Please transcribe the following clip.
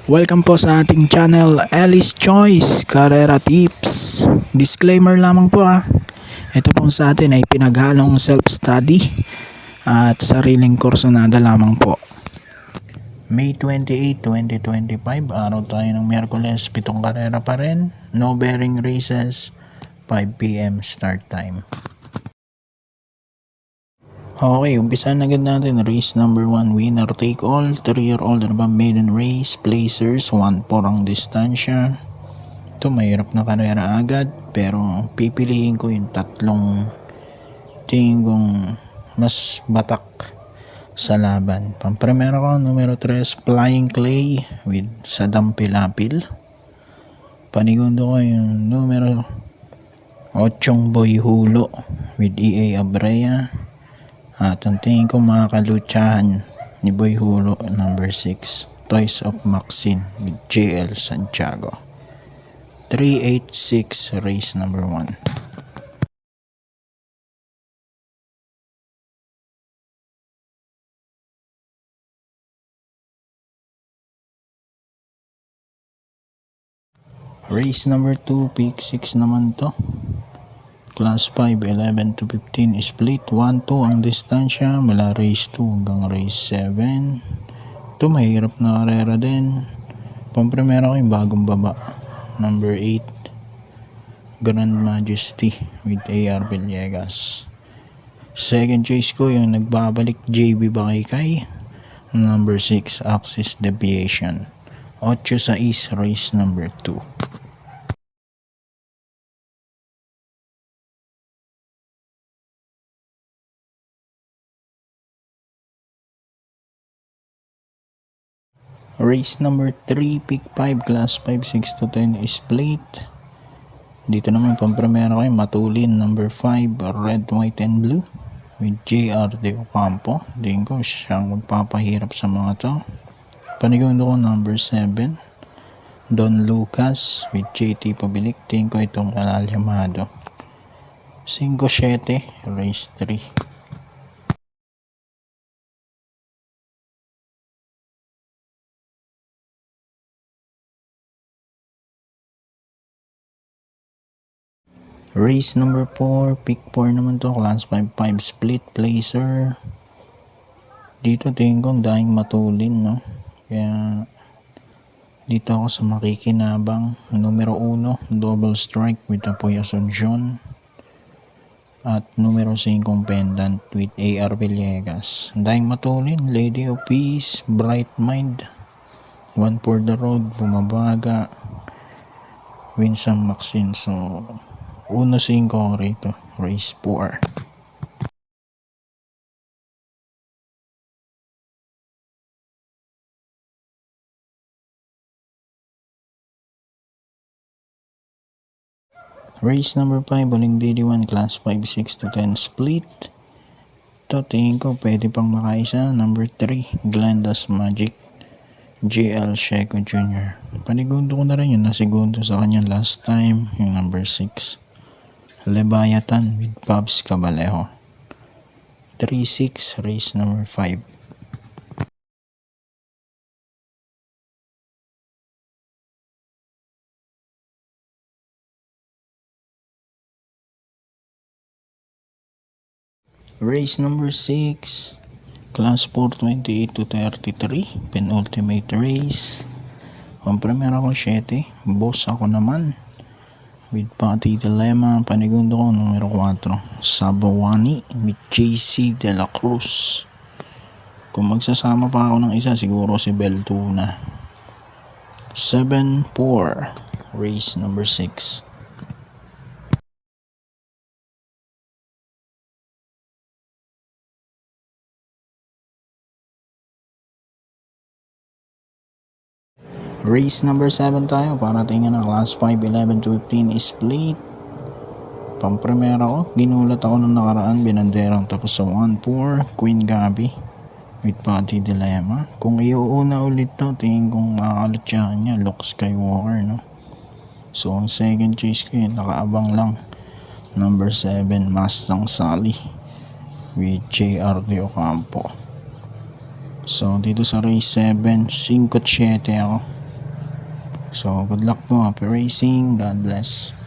Welcome po sa ating channel, Alice Choice Carrera Tips. Disclaimer lamang po Ito po sa atin ay pinaghalong self-study at sariling kursunada lamang po. May 28, 2025, araw tayo ng Miyerkules, 7 karera pa rin. No bearing races, 5 PM start time. Okay, umpisan agad natin. Race number 1, winner take all. 3-year-old maiden race. Placers, 1-4 ang distansya. Ito, mahirap na karera agad. Pero pipiliin ko yung tatlong tingin kong mas batak sa laban. Pampremero ko, numero 3, Flying Clay with Sadam Pilapil. Panigundo ko yung numero 8, Boy Hulo with EA Abrea. At ang tingin ko makakalutsahan ni Boy Hulo, number 6, Toys of Maxine with JL Santiago. 386, race number 1. Race number 2, pick 6 naman to. Class 5, 11 to 15, split 1-2 ang distansya mula race 2 hanggang race 7. Ito, mahirap na karera din. Pampremera ko yung bagong baba, number 8, Grand Majesty with AR Villegas. Second choice ko yung nagbabalik, JB Bakikay, number 6, Axis Deviation. 8 sa East, race number 2. Race number 3, pick 5, class 5, 6 to 10, split. Dito naman pampremera ko yung matulin, number 5, Red, White, and Blue with JR De Ocampo. Tingin ko siyang magpapahirap sa mga to. Panigundo ko, number 7, Don Lucas with JT Pabilik. Tingin ko itong alalyamado. 5-7, race 3. Race number 4, pick 4 naman to, class 5, 5, split placer. Dito tingin ko dahing matulin, no? Kaya dito ako sa makikinabang. Numero 1, double strike with Apoy Asuncion. At numero 5, pendant with AR Villegas. Dahing matulin, Lady of Peace, Bright Mind, One for the Road, Bumabaga, Winsome Maxine. So 1-5 ako rito, race 4. Race number 5, Uling DD1, class 5, 6 to 10, split. Ito, tingin ko pwede pang makaisa, number 3, Glenda's Magic, JL Sheco Jr. Panigundo ko na rin yun, nasigundo sa kanya last time, yung number 6, Leviathan with Pabs Cabalejo. 3-6, race number 5. Race number 6, class 4, 28 to 33, penultimate race. Ang primera ko 7, boss ako naman with Pati Dilemma. Panigundo ko, numero 4, Sabawani with JC De La Cruz. Kung magsasama pa ako ng isa, siguro si Beltuna. 7-4, race number 6. Race number 7 tayo, para tingnan ng class 5, 11 to 15, split. Pampremera ko, ginulat ako nung nakaraan, binanderang tapos sa 1-4, Queen Gabi with Pati Dilemma. Kung iuuna ulit to, tingin kong makakalutsahan niya, Luke Skywalker, no? So ang second choice ko yun, nakaabang lang, number 7, Mustang Sally with JR De Ocampo. So dito sa race 7, 5-7 ako. So, good luck po. Happy racing. God bless.